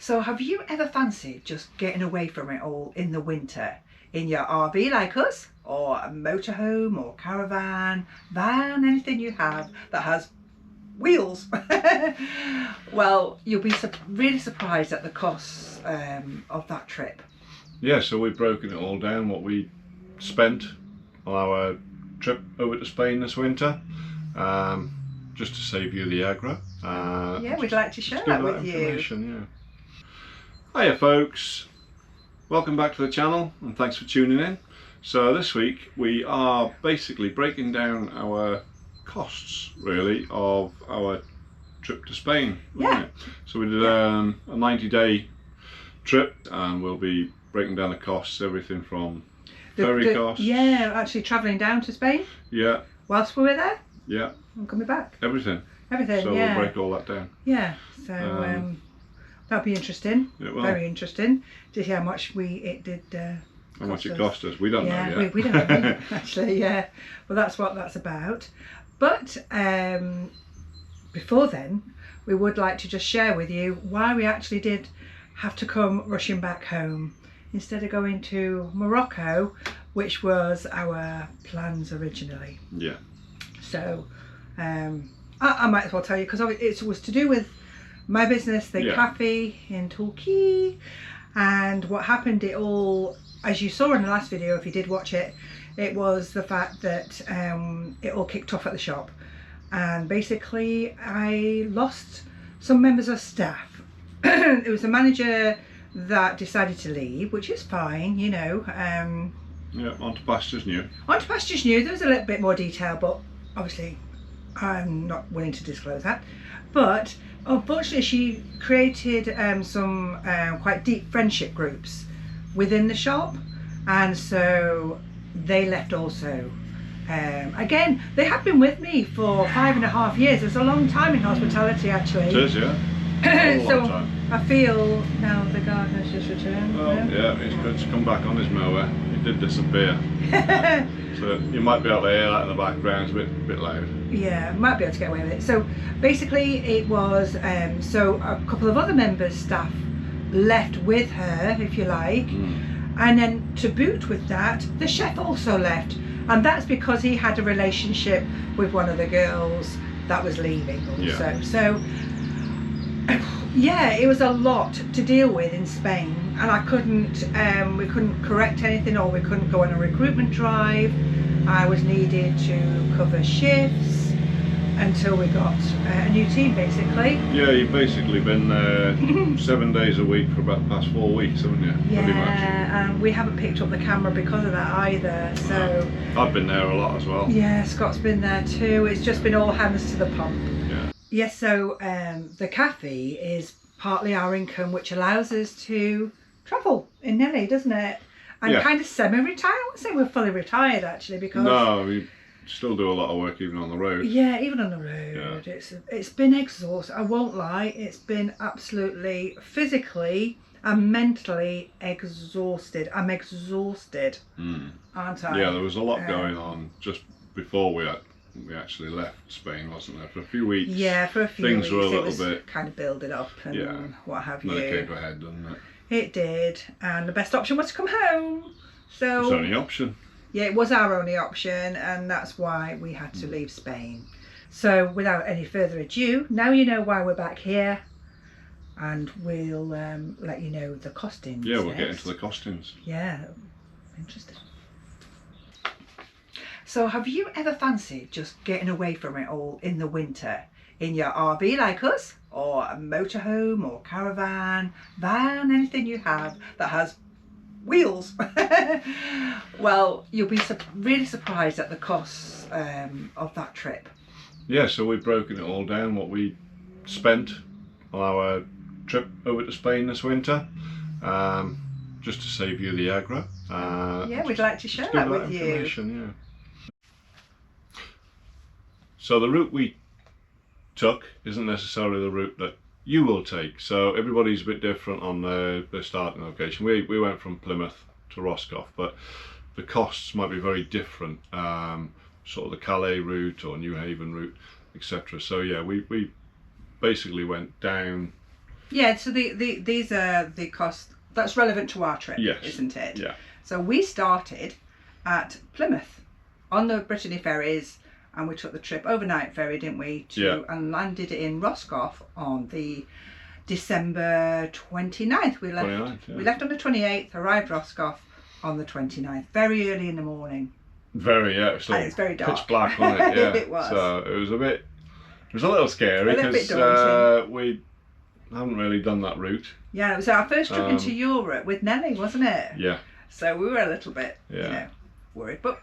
So have you ever fancied just getting away from it all in the winter in your RV like us, or a motorhome or caravan, van, anything you have that has wheels? Well, you'll be really surprised at the costs of that trip. Yeah, so we've broken it all down, what we spent on our trip over to Spain this winter, just to save you the aggro. Yeah, we'd like to share that with you. Yeah. Hiya folks, welcome back to the channel and thanks for tuning in. So this week we are basically breaking down our costs really of our trip to Spain. Yeah. So we did a 90-day trip and we'll be breaking down the costs, everything from ferry costs. Yeah, actually travelling down to Spain. Yeah. Whilst we were there. Yeah. And coming back. Everything. Everything, so yeah. we'll break all that down. Yeah, so that'll be interesting. It will. Very interesting to see how much it did how much it cost us. We don't know yet. We don't know actually, yeah. Well, that's what that's about. But before then, we would like to just share with you why we actually did have to come rushing back home instead of going to Morocco, which was our plans originally. Yeah. So I might as well tell you, because it was to do with my business, the cafe in Turkey, and what happened. It all, as you saw in the last video, if you did watch it, it was the fact that it all kicked off at the shop, and basically I lost some members of staff. It was the manager that decided to leave, which is fine, you know. Yeah, onto pastures new. Onto pastures new. There was a little bit more detail, but obviously I'm not willing to disclose that. But unfortunately she created some quite deep friendship groups within the shop, and so they left also. Again, they have been with me for 5.5 years. It's a long time in hospitality actually. It is, yeah. So I feel now the gardener's just returned. Well, yeah, he's good to come back on his mower. He did disappear. So you might be able to hear that in the background. It's a bit loud. Yeah, might be able to get away with it. So basically it was, so a couple of other members staff left with her, if you like. And then to boot with that, the chef also left. And that's because he had a relationship with one of the girls that was leaving also. Yeah. So yeah, it was a lot to deal with in Spain, and I couldn't, we couldn't correct anything, or we couldn't go on a recruitment drive. I was needed to cover shifts until we got a new team, basically. Yeah, you've basically been there 7 days a week for about the past 4 weeks, haven't you? Yeah, pretty much. and we haven't picked up the camera because of that either. So I've been there a lot as well. yeah, Scott's been there too. It's just been all hands to the pump. Yeah. Yes, so the cafe is partly our income, which allows us to travel in Nelly, doesn't it? And kind of semi-retired. I wouldn't say we're fully retired actually, because no, we still do a lot of work even on the road. Yeah, even on the road. Yeah. It's been exhausting. I won't lie. It's been absolutely physically and mentally exhausted. I'm exhausted, aren't I? Yeah, there was a lot going on just before we actually left Spain, wasn't there? For a few weeks. Yeah, for a few things weeks. Were a little it was bit kind of building up and what have you. Then it came to a head, didn't it? It did, and the best option was to come home. So it's the only option. Yeah, it was our only option, and that's why we had to leave Spain. So without any further ado, now you know why we're back here, and we'll let you know the costings. Yeah, we'll get into the costings. Yeah, interesting. So have you ever fancied just getting away from it all in the winter in your RV like us, or a motorhome or caravan, van, anything you have that has wheels? Well, you'll be really surprised at the costs of that trip. Yeah, so we've broken it all down, what we spent on our trip over to Spain this winter, just to save you the aggro. Yeah, we'd like to share that with you. Yeah. So the route we took isn't necessarily the route that you will take. So everybody's a bit different on their starting location. We went from Plymouth to Roscoff, but the costs might be very different. Sort of the Calais route or New Haven route, etc. So yeah, we basically went down Yeah, so these are the costs that's relevant to our trip, Yes. isn't it? Yeah. So we started at Plymouth on the Brittany ferries, and we took the trip overnight ferry, didn't we? And landed in Roscoff on the December 29th. We left. 29th, yeah. We left on the 28th, arrived Roscoff on the 29th, very early in the morning. Very, yeah. And it's very dark. Pitch black, wasn't it? Yeah. It was. So it was a little scary A little bit because we haven't really done that route. Yeah, it was our first trip into Europe with Nelly, wasn't it? Yeah. So we were a little bit, worried, but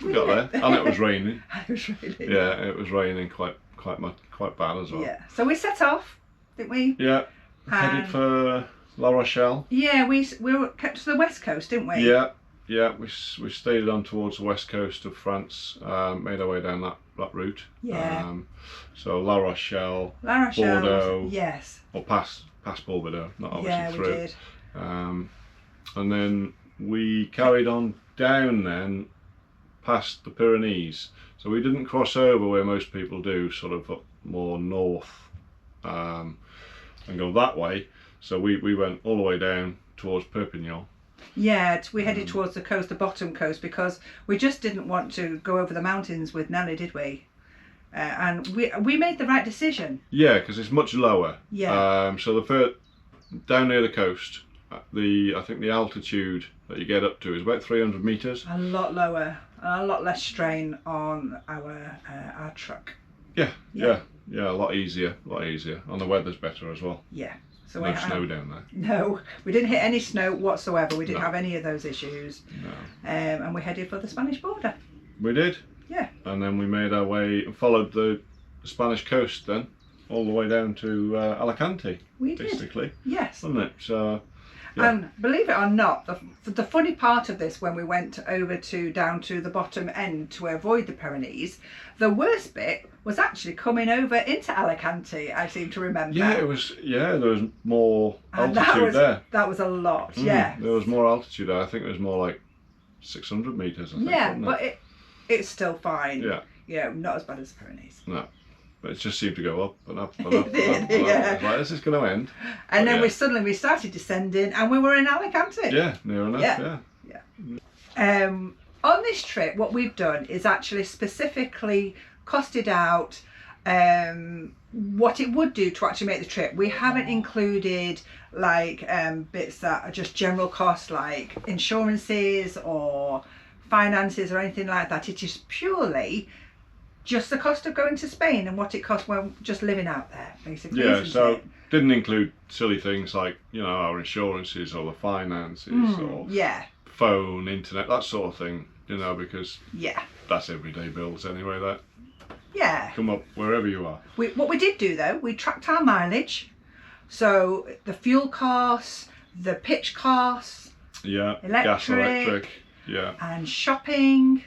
we got there, and it was raining. It was raining. Yeah, it was raining quite bad as well. Yeah. So we set off, didn't we? Yeah. Headed for La Rochelle. Yeah, we were kept to the west coast, didn't we? Yeah. Yeah, we stayed on towards the west coast of France, made our way down that route. Yeah. So La Rochelle, Bordeaux. Yes. Or past Bordeaux, not obviously through. Yeah, we did. And then we carried on down then past the Pyrenees. So we didn't cross over where most people do, sort of up more north, and go that way. So we went all the way down towards Perpignan. Yeah, we headed towards the coast, the bottom coast, because we just didn't want to go over the mountains with Nelly, did we? And we made the right decision. Yeah, because it's much lower. Yeah. So down near the coast, I think the altitude that you get up to is about 300 meters. A lot lower, a lot less strain on our truck. Yeah, a lot easier. And the weather's better as well. Yeah. So no snow down there. No, we didn't hit any snow whatsoever. We didn't have any of those issues. No. And we headed for the Spanish border. We did. Yeah. And then we made our way and followed the Spanish coast then, all the way down to Alicante. We did. Basically. Yes. Wasn't it? So. Yeah. And believe it or not, the funny part of this, when we went over down to the bottom end to avoid the Pyrenees, the worst bit was actually coming over into Alicante. I seem to remember. Yeah, it was. Yeah, there was more altitude there. That was a lot. Yeah. There was more altitude there. I think it was more like 600 meters. I think, yeah, but it's still fine. Yeah. Yeah, not as bad as the Pyrenees. No. But it just seemed to go up and up and up and up. And up. Yeah. I was like, this is going to end. And then we started descending, and we were in Alicante. Yeah, near enough. Yeah. On this trip, what we've done is actually specifically costed out what it would do to actually make the trip. We haven't included like bits that are just general costs, like insurances or finances or anything like that. It is purely just the cost of going to Spain and what it costs when just living out there, basically. Yeah, so didn't include silly things like, our insurances or the finances or phone, internet, that sort of thing, because that's everyday bills anyway, that come up wherever you are. What we did do though, we tracked our mileage, so the fuel costs, the pitch costs, gas, electric, and shopping.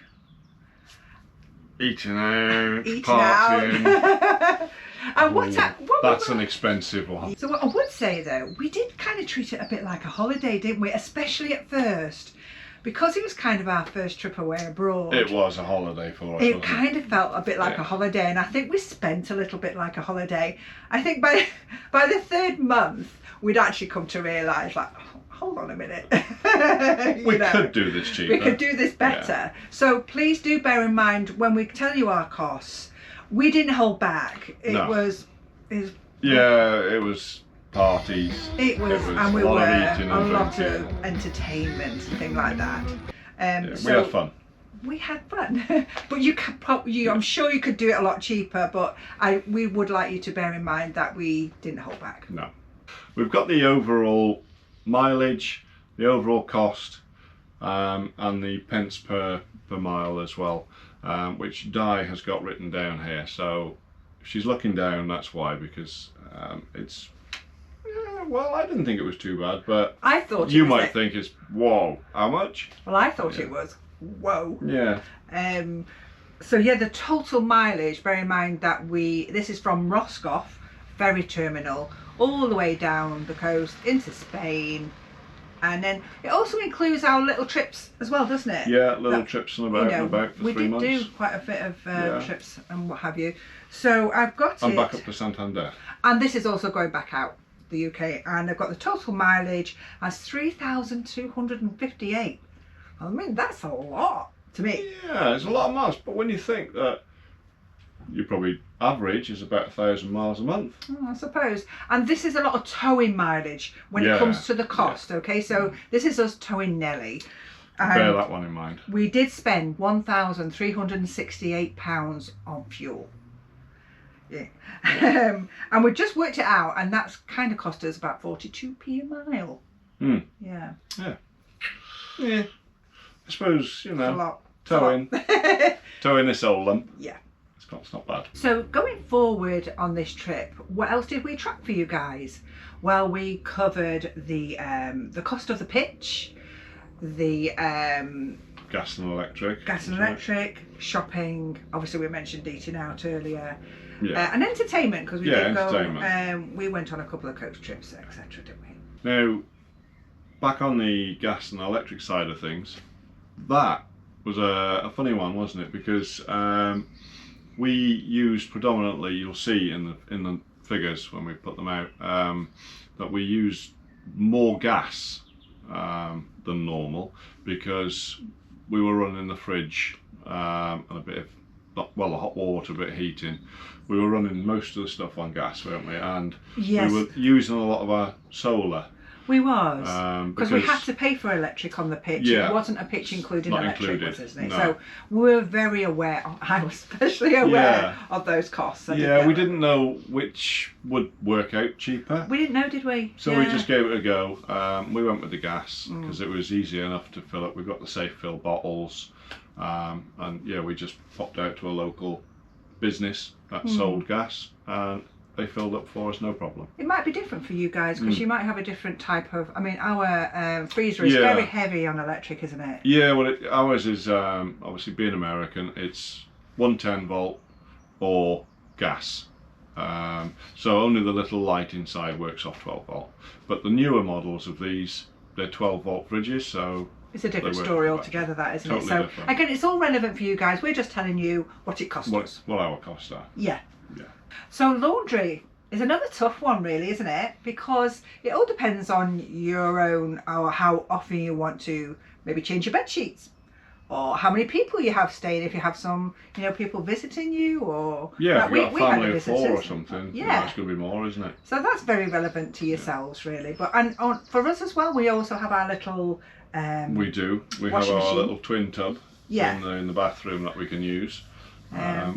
Eating out, partying. And that's an expensive one. So what I would say though, we did kind of treat it a bit like a holiday, didn't we? Especially at first, because it was kind of our first trip away abroad. It was a holiday for us. It kind of felt a bit like a holiday, and I think we spent a little bit like a holiday. I think by the third month, we'd actually come to realise, like, hold on a minute. We could do this cheaper. We could do this better. Yeah. So please do bear in mind when we tell you our costs, we didn't hold back. It was parties. It was and we were a lot of entertainment and things like that. We had fun. We had fun, but I'm sure you could do it a lot cheaper. But we would like you to bear in mind that we didn't hold back. No, we've got the overall mileage, the overall cost, and the pence per mile as well, which Di has got written down here. So if she's looking down, that's why, because it's I didn't think it was too bad, but I thought you might think it's whoa, how much? Well, I thought it was whoa. Yeah. So the total mileage, bear in mind that this is from Roscoff ferry terminal all the way down the coast into Spain, and then it also includes our little trips as well, doesn't it? Yeah, trips and about for 3 months. We did do quite a bit of trips and what have you. So I've got back up to Santander. And this is also going back out. the UK, and they've got the total mileage as 3,258. I mean, that's a lot to me. Yeah, it's a lot of miles, but when you think that you probably average is about 1,000 miles a month. Oh, I suppose. And this is a lot of towing mileage when it comes to the cost, okay? So this is us towing Nelly. Bear that one in mind. We did spend £1,368 on fuel. Yeah. And we just worked it out, and that's kind of cost us about 42p a mile. Yeah. Yeah. Yeah. I suppose, you know, a lot. towing this old lump. Yeah. It's not bad. So going forward on this trip, what else did we track for you guys? Well, we covered the cost of the pitch, the gas and electric, shopping. Obviously, we mentioned eating out earlier, yeah, and entertainment, because we did go. Entertainment. We went on a couple of coach trips, etc., didn't we? Now, back on the gas and electric side of things, that was a funny one, wasn't it? Because we used predominantly, you'll see in the figures when we put them out, that we used more gas than normal, because we were running the fridge and a bit of, the hot water, a bit of heating. We were running most of the stuff on gas, weren't we? And yes, we were using a lot of our solar. We was, because we had to pay for electric on the pitch. Yeah, it wasn't a pitch including electric, wasn't it? No. So we were very aware, I was especially aware of those costs. We didn't know which would work out cheaper. We didn't know, did we? So we just gave it a go. We went with the gas, because it was easy enough to fill up. We've got the safe fill bottles, and yeah, we just popped out to a local business that sold gas, and they filled up for us, no problem. It might be different for you guys, because you might have a different type of, I mean, our freezer is very heavy on electric, isn't it? Yeah, well, ours is, obviously being American, it's 110 volt or gas. So only the little light inside works off 12 volt. But the newer models of these, they're 12 volt fridges, so it's a different story altogether, that, isn't totally it? So different. Again, it's all relevant for you guys. We're just telling you what it costs us. What our costs are. Yeah. Yeah. So laundry is another tough one, really, isn't it? Because it all depends on your own, or how often you want to maybe change your bed sheets, or how many people you have staying. If you have some, people visiting you, or if you've got a family of 4 or something, it's going to be more, isn't it? So that's very relevant to yourselves, really. But for us as well, we also have our little. We do. We have our little twin tub in the bathroom that we can use.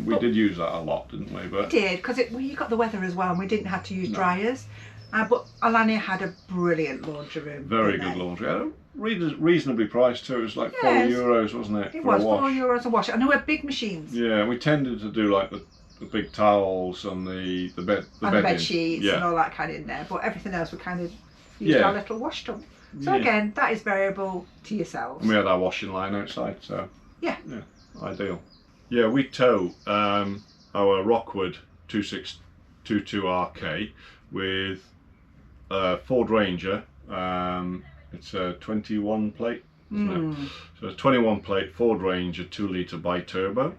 We did use that a lot, didn't we? We did, because you got the weather as well, and we didn't have to use dryers. But Alania had a brilliant laundry room. Very good laundry. Reasonably priced too. It was like €4, wasn't it? It was €4 a wash, and they were big machines. Yeah, we tended to do like the big towels and the bed sheets and all that kind of in there. But everything else we kind of used our little wash tub. So again, that is variable to yourselves. And we had our washing line outside, so yeah, ideal. Yeah, we tow our Rockwood 2622RK with a Ford Ranger. It's a 21 plate, isn't it? So it's a 21 plate Ford Ranger 2-litre bi-turbo.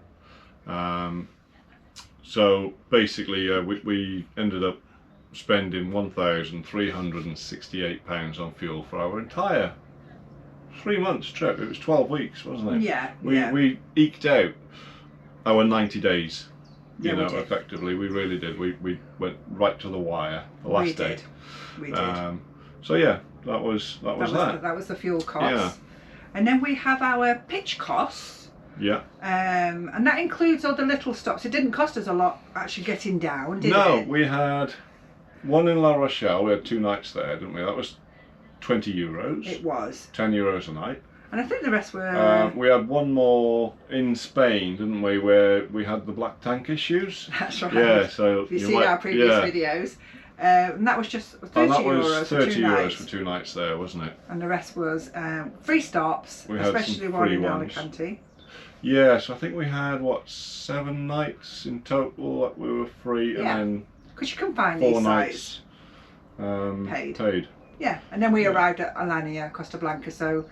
So basically, we ended up spending £1,368 on fuel for our entire 3 months trip. It was 12 weeks, wasn't it? Yeah. We eked out our 90 days. Effectively, we really did. We went right to the wire the last day. We did. So yeah, that was that. That was the fuel costs. Yeah. And then we have our pitch costs. Yeah. And that includes all the little stops. It didn't cost us a lot actually getting down, did it? No, we had one in La Rochelle. We had 2 nights there, didn't we? That was €20. It was. €10 a night. And I think the rest were... we had one more in Spain, didn't we, where we had the black tank issues. That's right. Yeah, so... If you see our previous videos. And that was just €30 for 2 nights. for 2 nights there, wasn't it? And the rest was free stops, especially one in Alicante. Yeah, so I think we had, 7 nights in total that we were free, and then... Because you can find 4 these nights paid. Yeah, and then we arrived at Alania, Costa Blanca, so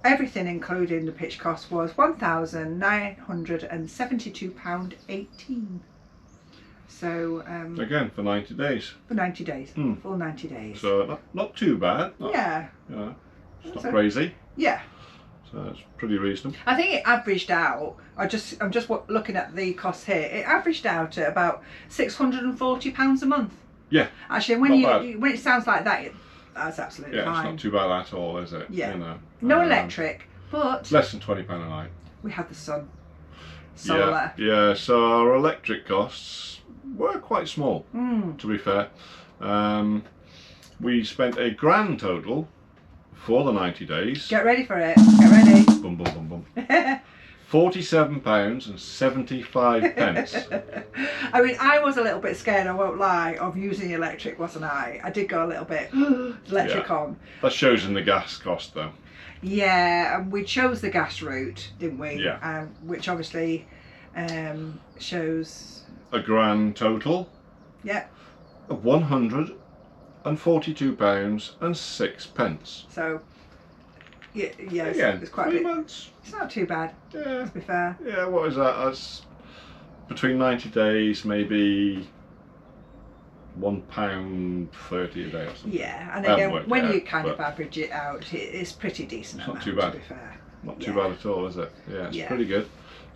everything including the pitch cost was £1,972.18. So again for 90 days. For 90 days, full 90 days. So not too bad. Yeah. You know, it's not crazy. Yeah. So it's pretty reasonable. I think it averaged out. I'm just looking at the costs here. It averaged out at about £640 a month. Yeah. Actually, when it sounds like that, that's absolutely fine. Yeah, it's not too bad at all, is it? Yeah. You know, no electric, but less than £20 a night. We have the sun. Solar. Yeah. So our electric costs were quite small, to be fair. We spent a grand total for the 90 days. Get ready for it. Get ready. Bum bum bum bum. £47.75. I mean, I was a little bit scared, I won't lie, of using electric, wasn't I? I did go a little bit electric on. That shows in the gas cost though. Yeah, and we chose the gas route, didn't we? Yeah. Which obviously shows a grand total. Yeah. Of £142.06. So. Yeah, again, it's quite 3 a bit. months. It's not too bad. Yeah. To be fair. Yeah, what is that? That's between 90 days, maybe £1.30 a day or something. Yeah, and again, when you kind of average it out, it's pretty decent. It's not too bad. To be fair. Not too bad at all, is it? Yeah, it's pretty good.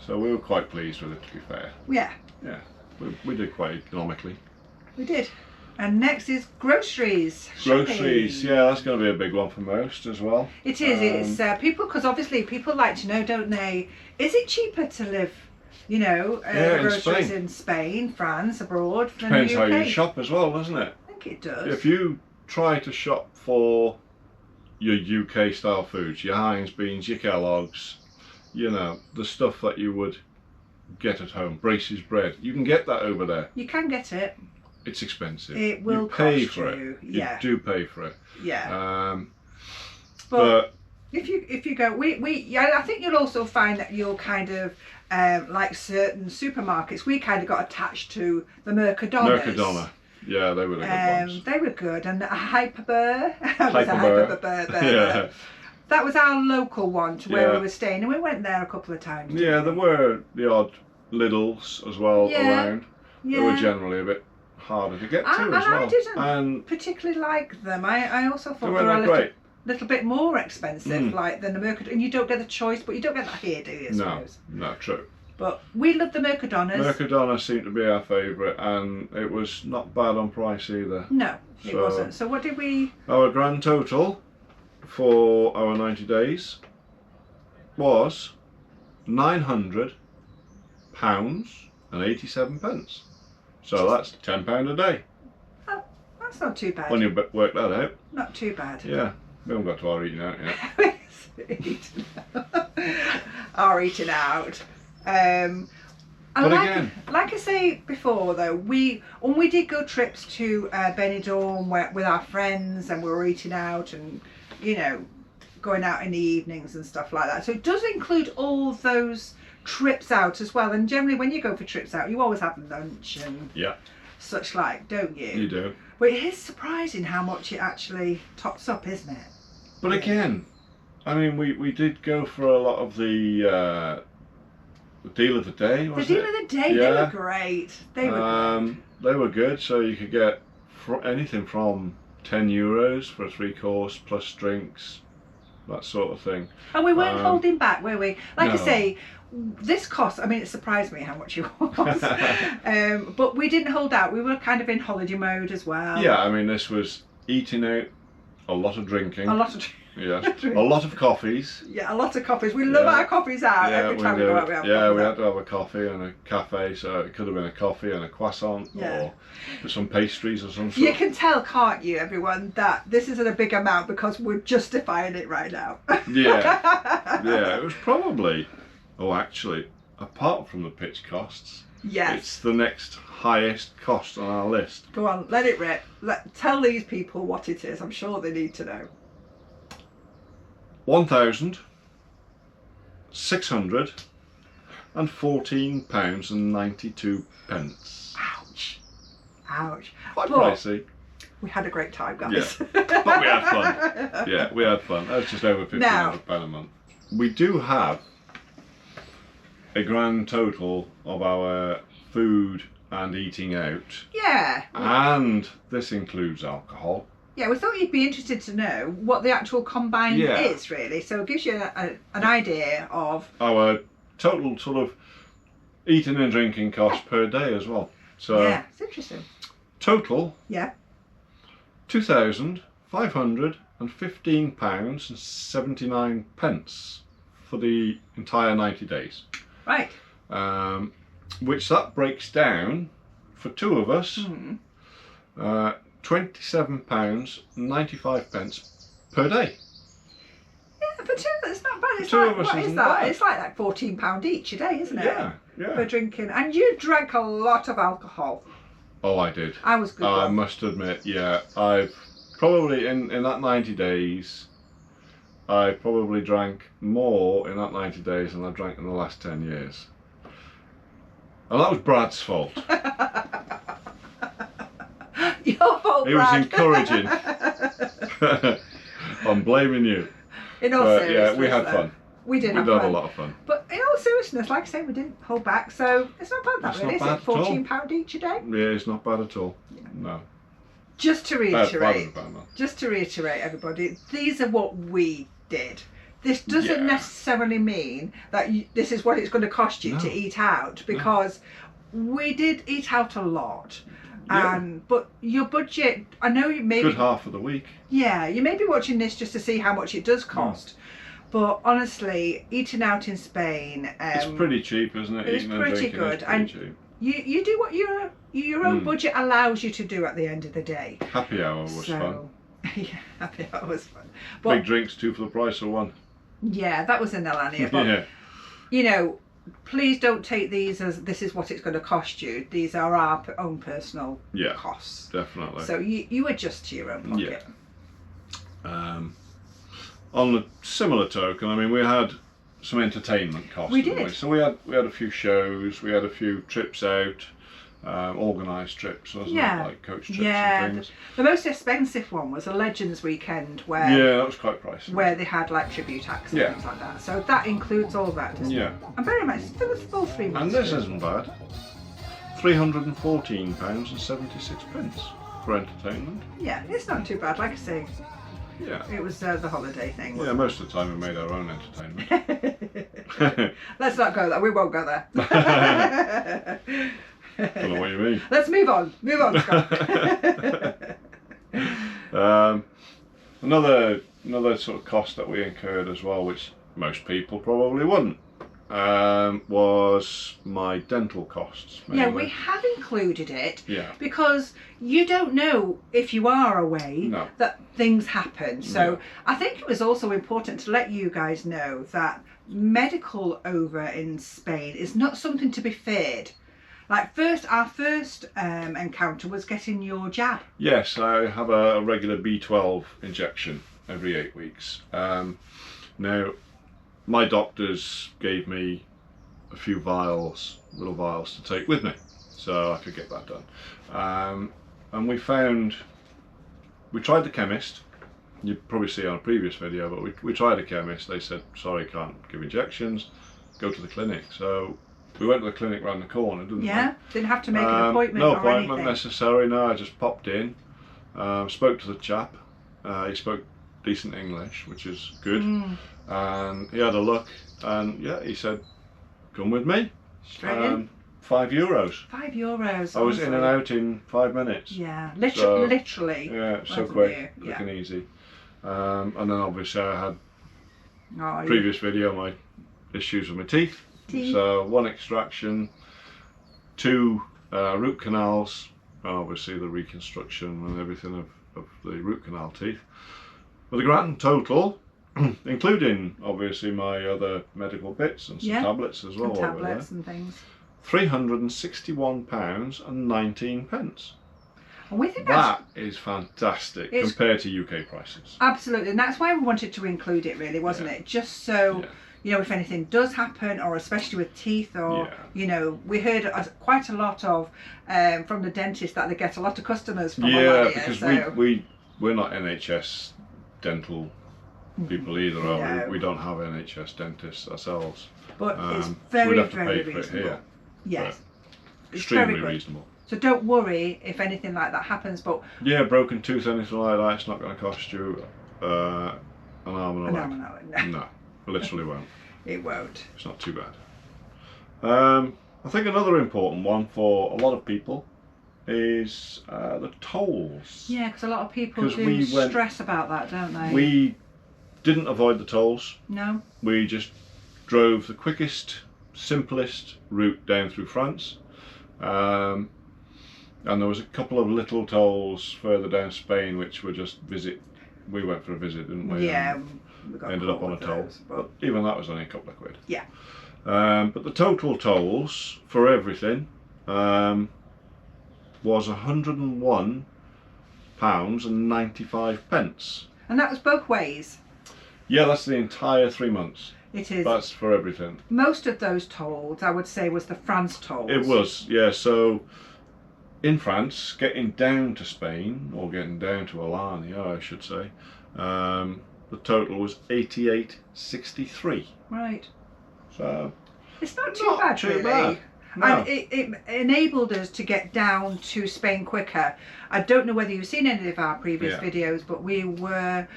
So we were quite pleased with it, to be fair. Yeah. Yeah, we did quite economically. We did. And next is groceries. Groceries, yeah, that's going to be a big one for most as well. It is. It's people, because obviously people like to know, don't they? Is it cheaper to live, groceries in Spain, France, abroad than Depends the UK? how you shop as well, doesn't it? I think it does. If you try to shop for your UK style foods, your Heinz beans, your Kellogg's, the stuff that you would get at home, Brace's bread, you can get that over there. You can get it. It's expensive. It will pay cost for you. it. Yeah. You do pay for it. Yeah. But if you go, I think you'll also find that you'll kind of like certain supermarkets. We kind of got attached to the Mercadonas. Mercadona. Yeah, they were the good ones. They were good, and Hyperbear. Hyperbear. Yeah. That was our local one to where we were staying, and we went there a couple of times. Yeah, there were the odd Lidls as well around. Yeah. They were generally a bit harder to get to as well. I didn't particularly like them. I also thought they were a little bit more expensive, like than the Mercadona. And you don't get the choice, but you don't get that here, do you? I suppose? No, true. But we love the Mercadonas. Mercadona seemed to be our favourite, and it was not bad on price either. No, it wasn't. So what did we... Our grand total for our 90 days was £900.87. So that's £10 a day. Oh, that's not too bad. When you work that out. Not too bad. Yeah, we haven't got to our eating out yet. Our eating out. But again, like I say before, though, when we did go trips to Benidorm with our friends, and we were eating out and going out in the evenings and stuff like that. So it does include all those trips out as well. And generally, when you go for trips out, you always have lunch and such like, don't you? You do. But it is surprising how much it actually tops up, isn't it? But again, I mean, we did go for a lot of the deal of the day, was it? The deal of the day, they were great. They were good, so you could get anything from €10 for a 3-course plus drinks, that sort of thing. And we weren't holding back, were we? Like I say, this cost, I mean, it surprised me how much it was. But we didn't hold out. We were kind of in holiday mode as well. Yeah, I mean, this was eating out, a lot of drinking. A lot of yes, a lot of coffees. Yeah, a lot of coffees. We love our coffees out every time we go out. We had to have a coffee and a cafe, so it could have been a coffee and a croissant or some pastries or something. You can tell, can't you, everyone, that this isn't a big amount because we're justifying it right now. Yeah, it was probably, actually, apart from the pitch costs, it's the next highest cost on our list. Go on, let it rip. Tell these people what it is. I'm sure they need to know. £1,614.92. Ouch. Quite pricey. We had a great time, guys. Yeah, but we had fun. Yeah, we had fun. That's just over £1,500 a month. We do have a grand total of our food and eating out. Yeah. And this includes alcohol. Yeah, we thought you'd be interested to know what the actual combine is, really. So it gives you an idea of our total sort of eating and drinking costs per day as well. So yeah, it's interesting. Total. Yeah. £2,515.79 for the entire 90 days. Right. Which that breaks down for two of us. £27.95 per day. Yeah, for two, it's not bad. It's two like, of us what is isn't that? bad. It's like £14 each a day, isn't it? Yeah. For drinking. And you drank a lot of alcohol. Oh, I did. I was good. I must admit, yeah. I've probably, in that 90 days, I probably drank more in that 90 days than I drank in the last 10 years. And that was Brad's fault. Your fault, He was Brad. encouraging. I'm blaming you. In all seriousness, yeah, we had fun. We did We have did have fun. a lot of fun. But in all seriousness, like I say, we didn't hold back, so it's not bad, It's really, is not it? bad at all. £14 each a day. Yeah, it's not bad at all. Yeah. No. Just to Bad reiterate, as bad, everybody, these are what we did. This doesn't necessarily mean that this is what it's going to cost you to eat out, because we did eat out a lot. But your budget, I know you may good half of the week. Yeah, you may be watching this just to see how much it does cost. But honestly, eating out in Spain, it's pretty cheap, isn't it? It's pretty good, and cheap. You do what your own budget allows you to do at the end of the day. Happy hour was fun. Yeah, happy hour was fun. But, big drinks, 2 for the price of 1. Yeah, that was in Alania. But you know, please don't take these as this is what it's going to cost you. These are our own personal costs. Definitely. So you adjust to your own pocket. Yeah. On a similar token, I mean, we had some entertainment costs. We did. So we had a few shows, we had a few trips out, organised trips, wasn't it? Like coach trips and things. The most expensive one was a Legends weekend where that was quite pricey. Where they had like tribute acts and things like that. So that includes all that, doesn't it? And very much for the full 3 months. And this isn't bad. £314.76 for entertainment. Yeah, it's not too bad. Like I say, it was the holiday thing. Yeah, most of the time we made our own entertainment. Let's not go there. We won't go there. Don't know what you mean. Let's move on. Move on, Scott. Another sort of cost that we incurred as well, which most people probably wouldn't, was my dental costs. Mainly. Yeah, we have included it because you don't know if you are away that things happen. So I think it was also important to let you guys know that medical over in Spain is not something to be feared. Like our first encounter was getting your jab. Yes, I have a regular B12 injection every 8 weeks. Now, my doctors gave me a few little vials to take with me, so I could get that done. And we tried the chemist. You'd probably see on a previous video, but we tried a chemist. They said, sorry, can't give injections, go to the clinic. So we went to the clinic round the corner, didn't we? Didn't have to make an appointment no or appointment anything. necessary, no, I just popped in, spoke to the chap. He spoke decent English, which is good. And he had a look, and he said, come with me. Straight in. €5. €5. I was in and out in 5 minutes. Yeah, literally. Yeah, so quick and easy. And then obviously I had previous video, my issues with my teeth. So 1 extraction, 2 root canals, and obviously the reconstruction and everything of the root canal teeth. With a grand total, including obviously my other medical bits and some tablets as well. And tablets and things. £361.19. And we think that is fantastic compared to UK prices. Absolutely, and that's why we wanted to include it, really, wasn't it? Just so you know, if anything does happen, or especially with teeth, or you know, we heard quite a lot of from the dentist that they get a lot of customers from Alania, because we're not NHS dental people either, are we? We don't have NHS dentists ourselves. But it's so very, we'd have to very pay for reasonable. it here. Yes. extremely very good. reasonable. So don't worry if anything like that happens. But yeah, broken tooth, anything like that, it's not going to cost you an arm and a leg. No, literally won't. It won't. It's not too bad. I think another important one for a lot of people is the tolls. Yeah, because a lot of people do stress about that, don't they? We didn't avoid the tolls. No. We just drove the quickest, simplest route down through France. And there was a couple of little tolls further down Spain which were just we went for a visit, didn't we? Yeah. We ended up on a toll. But even that was only a couple of quid. Yeah. But the total tolls for everything was £101.95. And that was both ways. Yeah, that's the entire 3 months. It is. That's for everything. Most of those tolls, I would say, was the France tolls. It was, yeah. So in France, getting down to Spain, or getting down to Alania, I should say, the total was 88.63. Right. So it's not too bad, really. Bad. No. And it enabled us to get down to Spain quicker. I don't know whether you've seen any of our previous videos, but we were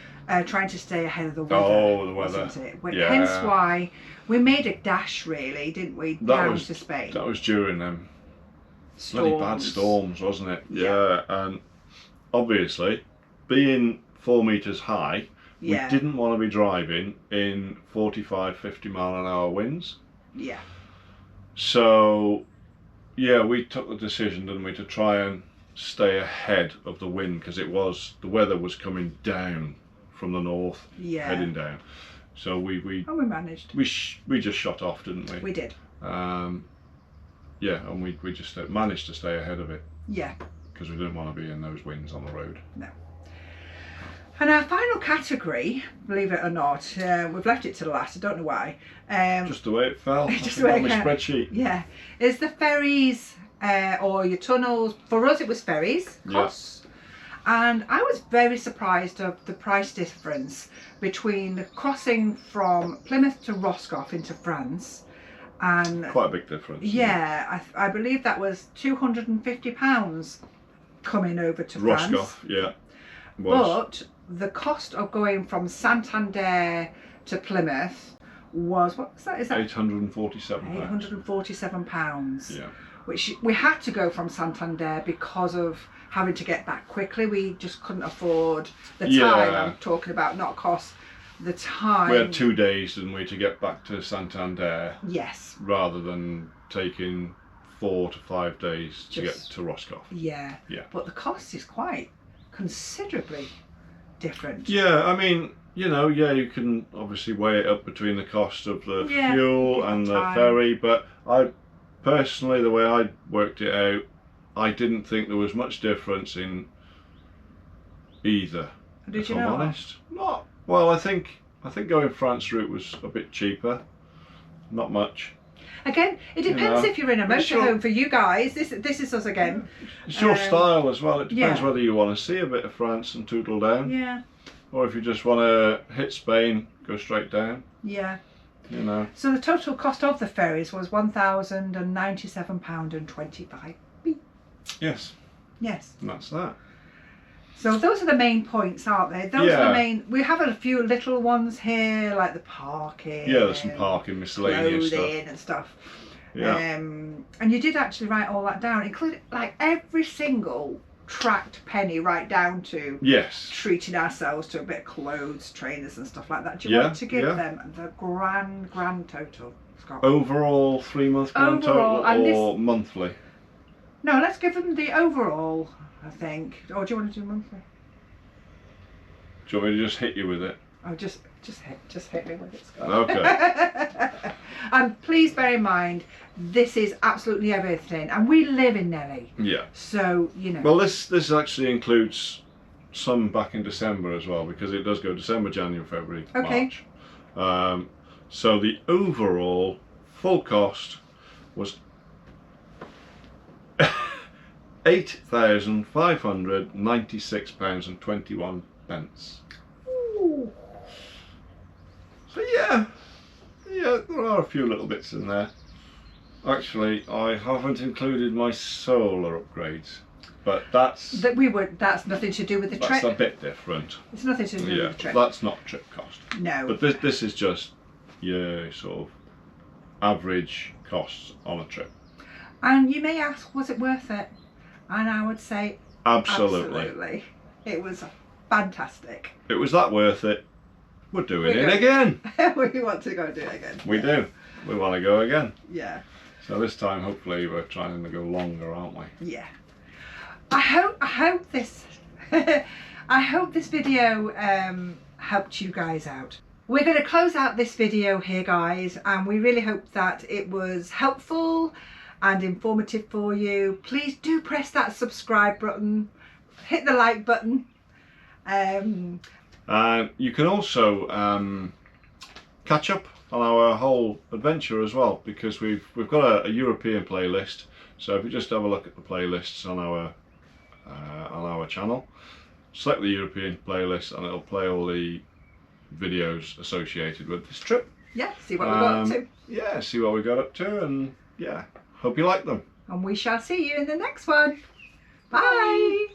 trying to stay ahead of the weather. Oh, the weather. Wasn't it? Yeah. Hence why we made a dash, really, didn't we, down to Spain. That was during them bloody bad storms, wasn't it? Yeah. And obviously, being 4 metres high, we didn't want to be driving in 45, 50 mile an hour winds. Yeah. So, yeah, we took the decision, didn't we, to try and stay ahead of the wind, because the weather was coming down from the north, heading down. So we managed. We just shot off, didn't we? We did. Yeah, and we just managed to stay ahead of it. Yeah. Because we didn't want to be in those winds on the road. No. And our final category, believe it or not, we've left it to the last, I don't know why. Just the way it fell. Just the way on my spreadsheet. Yeah. Is the ferries or your tunnels. For us it was ferries costs. And I was very surprised of the price difference between the crossing from Plymouth to Roscoff into France. And quite a big difference. Yeah, I believe that was £250 coming over to France. Roscoff, yeah. But the cost of going from Santander to Plymouth was, what's that? Is that £847. £847. Yeah. Which we had to go from Santander because of having to get back quickly. We just couldn't afford the time. I'm talking about, not cost, the time. We had 2 days, didn't we, to get back to Santander? Yes. Rather than taking 4 to 5 days to get to Roscoff. Yeah. Yeah. But the cost is quite considerably different. Yeah, I mean, you know, you can obviously weigh it up between the cost of the fuel and the ferry, but I personally, the way I worked it out, I didn't think there was much difference in either. Did you know? I'm honest. Not well. I think going France route was a bit cheaper. Not much. Again, it depends if you're in a motorhome. For you guys, this is us again. It's your style as well. It depends whether you want to see a bit of France and tootle down. Yeah. Or if you just want to hit Spain, go straight down. Yeah. You know. So the total cost of the ferries was £1,097.25. Yes. Yes. And that's that. So those are the main points, aren't they? Those are the main. We have a few little ones here, like the parking. Yeah, there's some parking, miscellaneous clothing and stuff. Yeah. And you did actually write all that down, including like every single tracked penny, right down to treating ourselves to a bit of clothes, trainers and stuff like that. Do you want to give them the grand total, Scott? Overall 3 month grand total or monthly? No, let's give them the overall, I think. Or do you want to do monthly? Do you want me to just hit you with it? Oh, just hit me with it, Scott. Okay. And please bear in mind, this is absolutely everything, and we live in Nelly. Yeah. So you know. Well, this actually includes some back in December as well, because it does go December, January, February, March. So the overall full cost was £8,596.21. Ooh. So yeah, there are a few little bits in there. Actually, I haven't included my solar upgrades, but that's That's nothing to do with the trip. That's a bit different. It's nothing to do with the trip. That's not trip cost. No. But this is just your sort of average costs on a trip. And you may ask, was it worth it? And I would say absolutely. It was fantastic. It was that worth it. We're doing it again. We want to go do it again. We do. We want to go again. Yeah. So this time, hopefully, we're trying to go longer, aren't we? Yeah. I hope this I hope this video helped you guys out. We're going to close out this video here, guys, and we really hope that it was helpful and informative for you. Please do press that subscribe button, hit the like button. You can also catch up on our whole adventure as well, because we've got a European playlist. So if you just have a look at the playlists on our channel, select the European playlist, and it'll play all the videos associated with this trip. Yeah, see what we got up to. Yeah, see what we got up to, and yeah, hope you like them. And we shall see you in the next one. Bye.